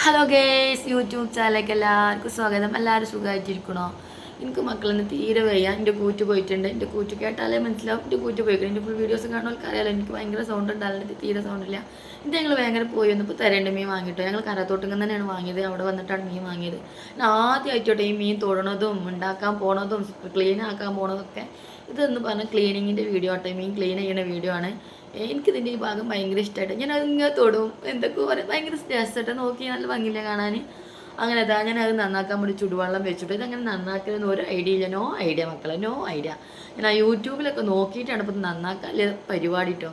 Hello guys YouTube ചാനലിലേക്ക് എല്ലാവർക്കും സ്വാഗതം. എല്ലാവരും സുഖമായിട്ടിരിക്കണോ? എനിക്ക് മക്കളൊന്ന് തീരെ വയ്യ. എൻ്റെ കൂറ്റ് പോയിട്ടുണ്ട്. എൻ്റെ കൂറ്റ് കേട്ടാലേ മനസ്സിലാവും എൻ്റെ കൂറ്റ് പോയിക്കണം. എൻ്റെ ഫുൾ വീഡിയോസ് കാണുന്നവർക്ക് അറിയാലോ, എനിക്ക് ഭയങ്കര സൗണ്ട് ഉണ്ടാവില്ല, തീരെ സൗണ്ടില്ല. ഇത് ഞങ്ങൾ ഭയങ്കര പോയി വന്നപ്പോൾ തരേണ്ട മീൻ വാങ്ങിയിട്ടോ. ഞങ്ങൾ കരത്തോട്ടുങ്ങൽ തന്നെയാണ് വാങ്ങിയത്. അവിടെ വന്നിട്ടാണ് മീൻ വാങ്ങിയത്. ഞാൻ ആദ്യമായിട്ടോട്ടെ ഈ മീൻ തൊടണതും ഉണ്ടാക്കാൻ പോണതും ക്ലീൻ ആക്കാൻ പോണതൊക്കെ. ഇതെന്ന് പറഞ്ഞാൽ ക്ലീനിങ്ങിൻ്റെ വീഡിയോ ആട്ടെ, മീൻ ക്ലീൻ ചെയ്യുന്ന വീഡിയോ ആണ്. എനിക്കിതിൻ്റെ ഈ ഭാഗം ഭയങ്കര ഇഷ്ടമായിട്ട് ഞാൻ അതിങ്ങനെ തൊടും, എന്തൊക്കെ പറയും, ഭയങ്കര രസമായിട്ട് നോക്കി നല്ല ഭംഗിയില്ല കാണാൻ. അങ്ങനെ അതാ ഞാൻ അത് നന്നാക്കാൻ വേണ്ടി ചുടുവെള്ളം വെച്ചിട്ട് ഇതങ്ങനെ നന്നാക്കുന്നതിന് ഒരു ഐഡിയ ഇല്ല. നോ ഐഡിയ മക്കളെ, നോ ഐഡിയ. ഞാൻ ആ യൂട്യൂബിലൊക്കെ നോക്കിയിട്ടാണ് ഇപ്പോൾ നന്നാക്കാൻ പരിപാടി കേട്ടോ.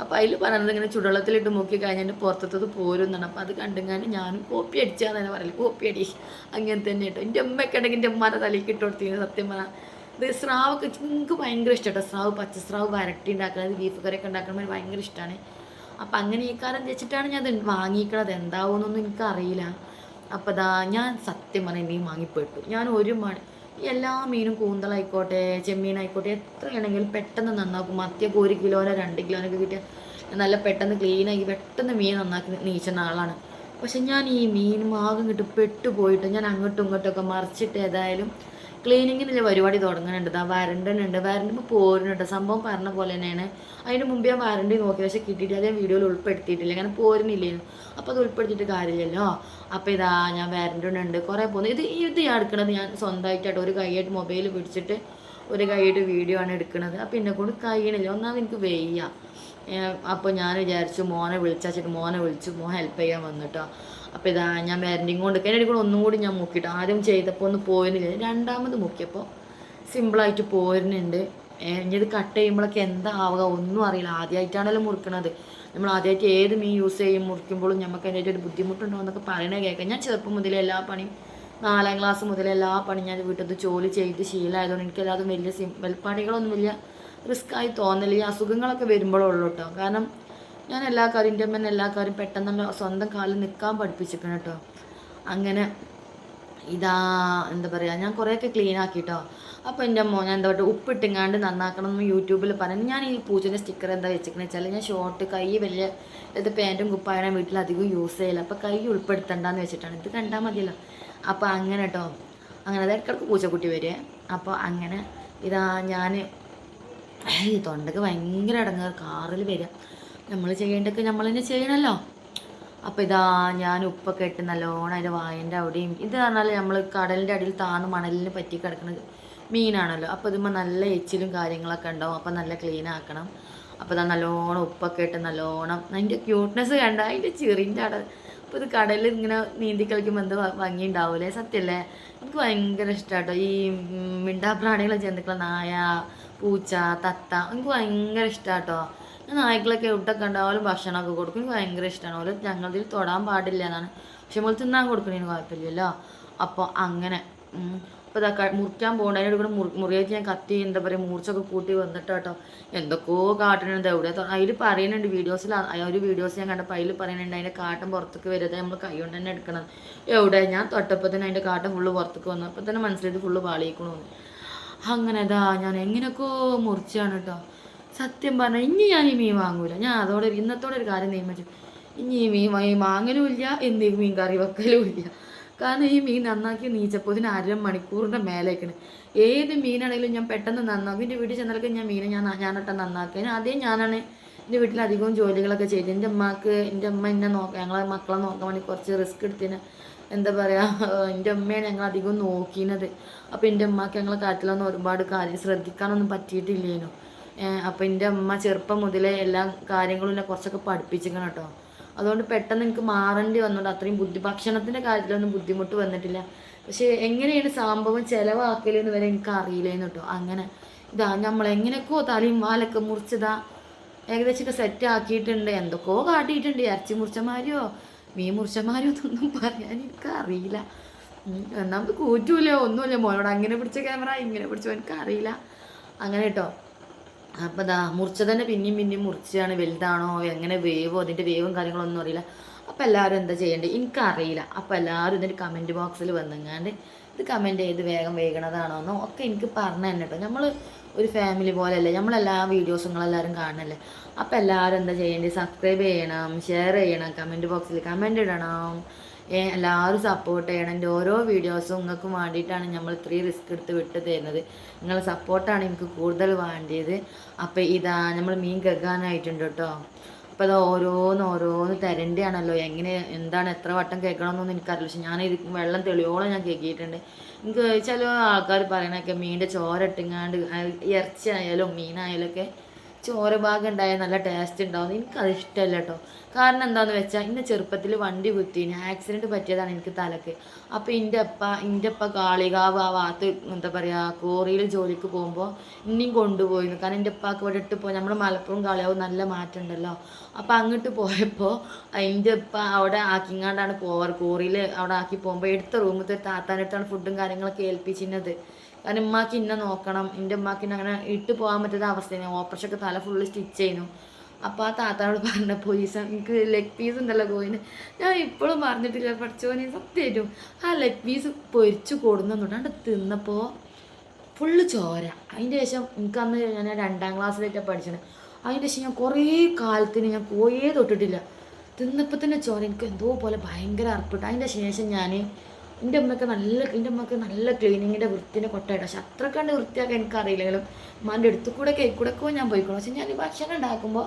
അപ്പോൾ അതിൽ പറയുന്നത് ഇങ്ങനെ ചുടുവെള്ളത്തിലിട്ട് നോക്കി കഴിഞ്ഞാൽ പുറത്തത് പോരുന്നാണ്. അപ്പോൾ അത് കണ്ടുങ്ങാണ്ട് ഞാനും കോപ്പി അടിച്ചാൽ തന്നെ പറയില്ല, കോപ്പി അടി അങ്ങനെ തന്നെ കേട്ടോ. എൻ്റെ അമ്മയൊക്കെ ഉണ്ടെങ്കിൽ എൻ്റെ അമ്മമാരെ തലയ്ക്ക് ഇട്ട് കൊടുത്തിരുന്നു സത്യം പറഞ്ഞാൽ. ഇത് സ്രാവൊക്കെ എനിക്ക് ഭയങ്കര ഇഷ്ടമാണ്. സ്രാവ്, പച്ചസ്രാവ് വരട്ടി ഉണ്ടാക്കുന്നത്, ബീഫ് കറിയൊക്കെ ഉണ്ടാക്കുന്നത് ഭയങ്കര ഇഷ്ടമാണ്. അപ്പം അങ്ങനെ ഈ കാലം വെച്ചിട്ടാണ് ഞാൻ അത് വാങ്ങിക്കണത്. എന്താവുമെന്നൊന്നും എനിക്കറിയില്ല. അപ്പോൾ ഇതാ ഞാൻ സത്യം പറഞ്ഞാൽ മീൻ വാങ്ങിപ്പോയിട്ടു. ഞാൻ ഒരു മണി എല്ലാ മീനും കൂന്തലായിക്കോട്ടെ ചെമ്മീനായിക്കോട്ടെ എത്രയാണെങ്കിലും പെട്ടെന്ന് നന്നാക്കും. മത്തിയൊക്കെ 1 കിലോനോ 2 കിലോനൊക്കെ കിട്ടിയാൽ നല്ല പെട്ടെന്ന് ക്ലീനാക്കി പെട്ടെന്ന് മീൻ നന്നാക്കി നീച്ചുന്ന ആളാണ്. പക്ഷെ ഞാൻ ഈ മീൻ മാകം കിട്ടി പെട്ടുപോയിട്ട് ഞാൻ അങ്ങോട്ടും ഇങ്ങോട്ടൊക്കെ മറിച്ചിട്ട് ഏതായാലും ക്ലീനിങ്ങിനുള്ള പരിപാടി തുടങ്ങുന്നുണ്ട്. ആ വരണ്ടുന്നുണ്ട്, വരണ്ടുമ്പോൾ പോരുന്നുണ്ട്. സംഭവം പറഞ്ഞ പോലെ തന്നെയാണ്. അതിന് മുമ്പ് ഞാൻ വരണ്ടി നോക്കി, പക്ഷെ കിട്ടിയിട്ട് അതേ വീഡിയോയിൽ ഉൾപ്പെടുത്തിയിട്ടില്ല, അങ്ങനെ പോരുന്നില്ലേനു. അപ്പോൾ അത് ഉൾപ്പെടുത്തിയിട്ട് കാര്യമില്ലല്ലോ. അപ്പോൾ ഇതാ ഞാൻ വരണ്ടുന്നുണ്ട് കുറേ പോകുന്നു. ഇത് ഞാൻ എടുക്കണത് ഞാൻ സ്വന്തമായിട്ടായിട്ട് ഒരു കൈയായിട്ട് മൊബൈൽ പിടിച്ചിട്ട് ഒരു കൈയായിട്ട് വീഡിയോ ആണ് എടുക്കുന്നത്. അപ്പോൾ എന്നെ കൊണ്ട് കഴിയണില്ല, ഒന്നാമത് എനിക്ക് വയ്യ. അപ്പോൾ ഞാൻ വിചാരിച്ചു മോനെ വിളിച്ചിട്ട് മോനെ വിളിച്ചു, മോൻ ഹെൽപ്പ് ചെയ്യാൻ വന്നിട്ടോ. അപ്പോൾ ഇതാ ഞാൻ വരണ്ടിങ് കൊണ്ട് അതിൻ്റെ കൂടെ ഒന്നും കൂടി ഞാൻ മുക്കിയിട്ട് ആദ്യം ചെയ്തപ്പോൾ ഒന്ന് പോയിരുന്നില്ല, രണ്ടാമത് മുക്കിയപ്പോൾ സിമ്പിളായിട്ട് പോരുന്നുണ്ട്. ഇനി ഇത് കട്ട് ചെയ്യുമ്പോഴൊക്കെ എന്താവുക ഒന്നും അറിയില്ല. ആദ്യമായിട്ടാണല്ലോ മുറിക്കണത്. നമ്മൾ ആദ്യമായിട്ട് ഏത് മീൻ യൂസ് ചെയ്യും മുറിക്കുമ്പോഴും നമുക്ക് അതിൻ്റെ ഒരു ബുദ്ധിമുട്ടുണ്ടോ എന്നൊക്കെ പറയണേ കേൾക്കാം. ഞാൻ ചെറുപ്പം മുതലേ എല്ലാ പണിയും 4ാം ക്ലാസ് മുതലേ എല്ലാ പണിയും ഞാൻ വീട്ടിൽ ജോലി ചെയ്ത് ശീലമായതുകൊണ്ട് എനിക്കല്ലാതെ വലിയ സിമ്പിൾ പണികളൊന്നും വലിയ റിസ്ക്കായി തോന്നില്ല. ഈ അസുഖങ്ങളൊക്കെ വരുമ്പോഴുള്ളൂ കേട്ടോ. കാരണം ഞാൻ എല്ലാ കാര്യം എൻ്റെ അമ്മേനെ എല്ലാ കാര്യം പെട്ടെന്ന് സ്വന്തം കാലിൽ നിൽക്കാൻ പഠിപ്പിച്ചിരിക്കണം കേട്ടോ. അങ്ങനെ ഇതാ എന്താ പറയുക, ഞാൻ കുറേയൊക്കെ ക്ലീൻ ആക്കിട്ടോ. അപ്പോൾ എൻ്റെ അമ്മ ഞാൻ എന്താ പറയുക ഉപ്പിട്ടിങ്ങാണ്ട് നന്നാക്കണം എന്ന് യൂട്യൂബിൽ പറഞ്ഞു. ഞാൻ ഈ പൂച്ചൻ്റെ സ്റ്റിക്കർ എന്താ വെച്ചിരിക്കണെന്ന് വെച്ചാൽ ഞാൻ ഷോർട്ട് കൈ വലിയ ഇത് പാൻറ്റും കുപ്പായം വീട്ടിൽ അധികം യൂസ് ചെയ്യില്ല. അപ്പോൾ കൈ ഉൾപ്പെടുത്തണ്ടെന്ന് വെച്ചിട്ടാണ്. ഇത് കണ്ടാൽ മതിയല്ലോ. അപ്പോൾ അങ്ങനെ കേട്ടോ, അങ്ങനെ അത് ഇടയ്ക്കിടയ്ക്ക് പൂച്ചക്കുട്ടി വരിക. അപ്പോൾ അങ്ങനെ ഇതാ ഞാൻ തൊണ്ടക്ക് ഭയങ്കര ഇടങ്ങാറ് കാറിൽ വരിക. നമ്മൾ ചെയ്യേണ്ടതൊക്കെ നമ്മൾ തന്നെ ചെയ്യണമല്ലോ. അപ്പോൾ ഇതാ ഞാൻ ഉപ്പൊക്കെ ഇട്ട് നല്ലോണം അതിൻ്റെ വായൻ്റെ അവിടെയും ഇത് പറഞ്ഞാൽ നമ്മൾ കടലിൻ്റെ അടിയിൽ താന്ന് മണലിന് പറ്റി കിടക്കുന്നത് മീനാണല്ലോ. അപ്പോൾ ഇതുമ്പോൾ നല്ല എച്ചിലും കാര്യങ്ങളൊക്കെ ഉണ്ടാവും. അപ്പോൾ നല്ല ക്ലീൻ ആക്കണം. അപ്പോൾ ഇതാ നല്ലോണം ഉപ്പൊക്കെ ഇട്ട് നല്ലോണം അതിൻ്റെ ക്യൂട്ട്നെസ് കണ്ട അതിൻ്റെ ചെറിൻ്റെ അവിടെ. അപ്പോൾ ഇത് കടലിൽ ഇങ്ങനെ നീന്തി കളിക്കുമ്പോൾ എന്ത് ഭംഗി ഉണ്ടാവില്ലേ, സത്യമല്ലേ? എനിക്ക് ഭയങ്കര ഇഷ്ടമാട്ടോ ഈ മിണ്ടാപ്രാണികളെ ജന്തുക്കളെ, നായ, പൂച്ച, തത്ത, എനിക്ക് ഭയങ്കര ഇഷ്ടമാട്ടോ. ഞാൻ നായ്ക്കളൊക്കെ എവിടെയൊക്കെ ഉണ്ടാവാലും ഭക്ഷണമൊക്കെ കൊടുക്കും. എനിക്ക് ഭയങ്കര ഇഷ്ടമാണ്. ഓരോ ഞങ്ങളിൽ തൊടാൻ പാടില്ല എന്നാണ്, പക്ഷെ നമ്മൾ തിന്നാൻ കൊടുക്കണേന് കുഴപ്പമില്ലല്ലോ. അപ്പോൾ അങ്ങനെ അപ്പോൾ ഇതാ മുറിക്കാൻ പോകണ്ട. അതിൻ്റെ കൂടെ മുറിയായിട്ട് ഞാൻ കത്തി എന്താ പറയുക മൂർച്ചൊക്കെ കൂട്ടി വന്നിട്ട് കേട്ടോ എന്തൊക്കെയോ കാട്ടുന്നുണ്ട്. എവിടെ അതിൽ പറയുന്നുണ്ട് വീഡിയോസിൽ, ഒരു വീഡിയോസ് ഞാൻ കണ്ടപ്പോൾ അതിൽ പറയുന്നുണ്ട് അതിൻ്റെ കാട്ടം പുറത്തേക്ക് വരുന്നത് നമ്മൾ കൈ കൊണ്ട് തന്നെ എടുക്കണം. എവിടെ ഞാൻ തൊട്ടപ്പോൾ തന്നെ അതിൻ്റെ കാട്ടം ഫുള്ള് പുറത്തേക്ക് വന്നു. അപ്പോൾ തന്നെ മനസ്സിലായത് ഫുള്ള് പാളിയിക്കണമെന്ന്. അങ്ങനെ ഇതാ ഞാൻ എങ്ങനെയൊക്കെയോ മുറിച്ചാണ് കേട്ടോ. സത്യം പറഞ്ഞാൽ ഇനി ഞാൻ ഈ മീൻ വാങ്ങൂല. ഞാൻ അതോടെ ഇന്നത്തോടെ ഒരു കാര്യം നിയമിച്ചു, ഇനി ഈ മീൻ വാങ്ങലും ഇല്ല, എന്ത് മീൻ കറി വെക്കലും ഇല്ല. കാരണം ഈ മീൻ നന്നാക്കി നീച്ചപ്പോൾ ഇതിന് 1/2 മണിക്കൂറിൻ്റെ മേലേക്കാണ്. ഏത് മീനാണെങ്കിലും ഞാൻ പെട്ടെന്ന് നന്നാക്കും. എൻ്റെ വീട്ടിൽ ചെന്നാലൊക്കെ ഞാൻ മീനെ ഞാനിട്ട് നന്നാക്കുക. അതേ ഞാനാണ് എൻ്റെ വീട്ടിൽ അധികവും ജോലികളൊക്കെ ചെയ്തത്. എൻ്റെ അമ്മ എന്നെ നോക്കാം, ഞങ്ങളെ മക്കളെ നോക്കാൻ വേണ്ടി കുറച്ച് റിസ്ക് എടുത്തിന്. എന്താ പറയുക, എൻ്റെ അമ്മയാണ് ഞങ്ങൾ അധികം നോക്കിയത്. അപ്പോൾ എൻ്റെ അമ്മക്ക് ഞങ്ങളെ കാര്യത്തിലൊന്നും ഒരുപാട് കാര്യം ശ്രദ്ധിക്കാനൊന്നും പറ്റിയിട്ടില്ലേനു. അപ്പോൾ എൻ്റെ അമ്മ ചെറുപ്പം മുതലേ എല്ലാ കാര്യങ്ങളും എന്നെ കുറച്ചൊക്കെ പഠിപ്പിച്ചിരിക്കണം കേട്ടോ. അതുകൊണ്ട് പെട്ടെന്ന് എനിക്ക് മാറേണ്ടി വന്നുകൊണ്ട് അത്രയും ഭക്ഷണത്തിൻ്റെ കാര്യത്തിലൊന്നും ബുദ്ധിമുട്ട് വന്നിട്ടില്ല. പക്ഷേ എങ്ങനെയാണ് സംഭവം ചിലവാക്കലെന്ന് വരെ എനിക്ക് അറിയില്ലേന്ന് കേട്ടോ. അങ്ങനെ ഇതാ നമ്മൾ എങ്ങനെയൊക്കെയോ തലയും വാലൊക്കെ മുറിച്ചതാ ഏകദേശമൊക്കെ സെറ്റ് ആക്കിയിട്ടുണ്ട്. എന്തൊക്കെയോ കാട്ടിയിട്ടുണ്ട്. ഇറച്ചി മുറിച്ചമാരോ മീൻ മുറിച്ചമാരോ എന്നൊന്നും പറയാൻ എനിക്കറിയില്ല. ഒന്നാമത് കൂറ്റൂല്ലോ ഒന്നുമില്ല മോനോട് അങ്ങനെ പിടിച്ച ക്യാമറ ഇങ്ങനെ പിടിച്ചോ എനിക്കറിയില്ല. അങ്ങനെ കേട്ടോ. അപ്പോൾ ഇതാ മുറിച്ചത് തന്നെ പിന്നെയും മുറിച്ചാണ്. വലുതാണോ എങ്ങനെ വേവോ അതിൻ്റെ വേവും കാര്യങ്ങളൊന്നും അറിയില്ല. അപ്പോൾ എല്ലാവരും എന്താ ചെയ്യേണ്ടത് എനിക്കറിയില്ല. അപ്പോൾ എല്ലാവരും ഇതിൻ്റെ കമൻറ്റ് ബോക്സിൽ വന്നെങ്ങാണ്ട് ഇത് കമൻറ്റ് ചെയ്ത് വേഗം വേഗണതാണോന്നോ ഒക്കെ എനിക്ക് പറഞ്ഞു തന്നെ കേട്ടോ. നമ്മൾ ഒരു ഫാമിലി പോലെയല്ലേ, നമ്മളെല്ലാ വീഡിയോസും നിങ്ങളെല്ലാവരും കാണണല്ലേ. അപ്പോൾ എല്ലാവരും എന്താ ചെയ്യേണ്ടത്, സബ്സ്ക്രൈബ് ചെയ്യണം, ഷെയർ ചെയ്യണം, കമൻറ്റ് ബോക്സിൽ കമൻറ്റ് ഇടണം. എല്ലാവരും സപ്പോർട്ട് ചെയ്യണം. എൻ്റെ ഓരോ വീഡിയോസും നിങ്ങൾക്കും വേണ്ടിയിട്ടാണ് നമ്മൾ ഇത്രയും റിസ്ക് എടുത്ത് വിട്ട് തരുന്നത്. നിങ്ങളെ സപ്പോർട്ടാണ് എനിക്ക് കൂടുതൽ വേണ്ടിയത്. അപ്പോൾ ഇതാ നമ്മൾ മീൻ കഴുകാനായിട്ടുണ്ട് കേട്ടോ. അപ്പോൾ അത് ഓരോന്ന് തരേണ്ടതാണല്ലോ. എങ്ങനെ എന്താണ് എത്ര വട്ടം കേൾക്കണമെന്നൊന്നും എനിക്കറിയില്ല. പക്ഷെ ഞാൻ ഇത് വെള്ളം തെളിയോളം ഞാൻ കേൾക്കിയിട്ടുണ്ട്. എനിക്ക് ചില ആൾക്കാർ പറയണൊക്കെ മീനിൻ്റെ ചോര ഇട്ടിങ്ങാണ്ട് ഇറച്ചി ആയാലും മീനായാലും ഒക്കെ ചോര ഭാഗം ഉണ്ടായാൽ നല്ല ടേസ്റ്റ് ഉണ്ടാവും. എനിക്കത് ഇഷ്ടമല്ല കേട്ടോ. കാരണം എന്താണെന്ന് വെച്ചാൽ ഇന്ന് ചെറുപ്പത്തിൽ വണ്ടി കുത്തിന് ആക്സിഡൻറ്റ് പറ്റിയതാണ് എനിക്ക് തലക്ക്. അപ്പോൾ എൻ്റെ അപ്പ കാളികാവ് ആ ഭാഗത്ത് എന്താ പറയുക കോറിയിൽ ജോലിക്ക് പോകുമ്പോൾ ഇനിയും കൊണ്ടുപോയിരുന്നു. കാരണം എൻ്റെ ഉപ്പാക്ക് ഇവിടെ ഇട്ട് പോയി നമ്മൾ മലപ്പുറം കാളിയാവും നല്ല മാറ്റം ഉണ്ടല്ലോ. അപ്പോൾ അങ്ങോട്ട് പോയപ്പോൾ എൻ്റെ ഉപ്പ അവിടെ ആക്കിങ്ങാണ്ടാണ് പോവാറ്. കോറിയിൽ അവിടെ ആക്കി പോകുമ്പോൾ എടുത്ത റൂമത്തെ താത്താനടുത്താണ് ഫുഡും കാര്യങ്ങളൊക്കെ ഏൽപ്പിച്ചിരുന്നത്. കാരണം ഉമ്മാക്ക് ഇന്നെ നോക്കണം. എൻ്റെ ഉമ്മാക്ക് അങ്ങനെ ഇട്ട് പോകാൻ പറ്റുന്ന അവസ്ഥയാണ്. ഓപ്പറേഷനൊക്കെ തല ഫുള്ള് സ്റ്റിച്ച് ചെയ്യുന്നു. അപ്പോൾ ആ താത്താനോട് പറഞ്ഞപ്പോൾ ഈ എനിക്ക് ലെഗ് പീസ് ഉണ്ടല്ലോ കോയിന് ഞാൻ ഇപ്പോഴും പറഞ്ഞിട്ടില്ല. പഠിച്ചോനെ സത്യമായിട്ടും ആ ലെഗ് പീസ് പൊരിച്ച് കൊടുന്നുണ്ട് തിന്നപ്പോൾ ഫുള്ള് ചോര. അതിൻ്റെ ശേഷം എനിക്കന്ന് ഞാൻ 2ാം ക്ലാസ്സിലേക്കാണ് പഠിച്ചത്. അതിൻ്റെ ശേഷം ഞാൻ കുറേ കാലത്തിന് ഞാൻ കോയേ തൊട്ടിട്ടില്ല. തിന്നപ്പോൾ തന്നെ ചോര എനിക്ക് എന്തോ പോലെ ഭയങ്കര അർപ്പിട്ടു. അതിൻ്റെ ശേഷം ഞാൻ എൻ്റെ അമ്മക്ക് നല്ല ക്ലീനിങ്ങിൻ്റെ വൃത്തിൻ്റെ കൊട്ടായിട്ട്. പക്ഷെ അത്ര കണ്ട് വൃത്തിയാക്കാൻ എനിക്കറിയില്ലെങ്കിലും ഉമ്മാൻ്റെ അടുത്ത് കൂടെ കേൾക്കൂടെയൊക്കെ ഞാൻ പോയിക്കോളൂ. പക്ഷെ ഞാൻ ഈ ഭക്ഷണം ഉണ്ടാക്കുമ്പോൾ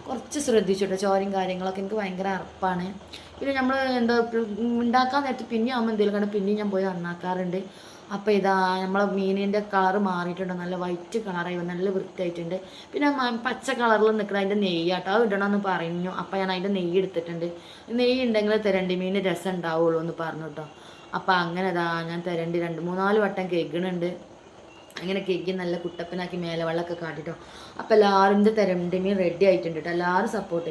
കുറച്ച് ശ്രദ്ധിച്ചിട്ടോ. ചോരയും കാര്യങ്ങളൊക്കെ എനിക്ക് ഭയങ്കര അറപ്പാണ്. പിന്നെ നമ്മൾ എന്താ ഉണ്ടാക്കാൻ നേരത്ത് പിന്നെ ആകുമ്പോൾ എന്തെങ്കിലും കണ്ട് പിന്നെയും ഞാൻ പോയി നന്നാക്കാറുണ്ട്. അപ്പോൾ ഇതാ നമ്മളെ മീനിൻ്റെ കളറ് മാറിയിട്ടുണ്ട്. നല്ല വൈറ്റ് കളറായി നല്ല വൃത്തിയായിട്ടുണ്ട്. പിന്നെ പച്ച കളറിൽ നിൽക്കണം അതിൻ്റെ നെയ്യാട്ടോ. അത് ഇടണമെന്ന് പറഞ്ഞു. അപ്പോൾ ഞാൻ അതിൻ്റെ നെയ്യ് എടുത്തിട്ടുണ്ട്. നെയ്യ് ഉണ്ടെങ്കിൽ തിരണ്ടി മീൻ രസം ഉണ്ടാവുള്ളൂ എന്ന് പറഞ്ഞു കേട്ടോ. അപ്പോൾ അങ്ങനെ ഇതാ ഞാൻ തിരണ്ടി 2-3-4 വട്ടം കേൾക്കുന്നുണ്ട്. അങ്ങനെ കേക്ക് നല്ല കുട്ടപ്പനാക്കി മേലെ വെള്ളമൊക്കെ കാട്ടിട്ടോ. അപ്പോൾ എല്ലാവരും തിരണ്ടി മീൻ റെഡി ആയിട്ടുണ്ട് കേട്ടോ. എല്ലാവരും സപ്പോർട്ട് ചെയ്യും.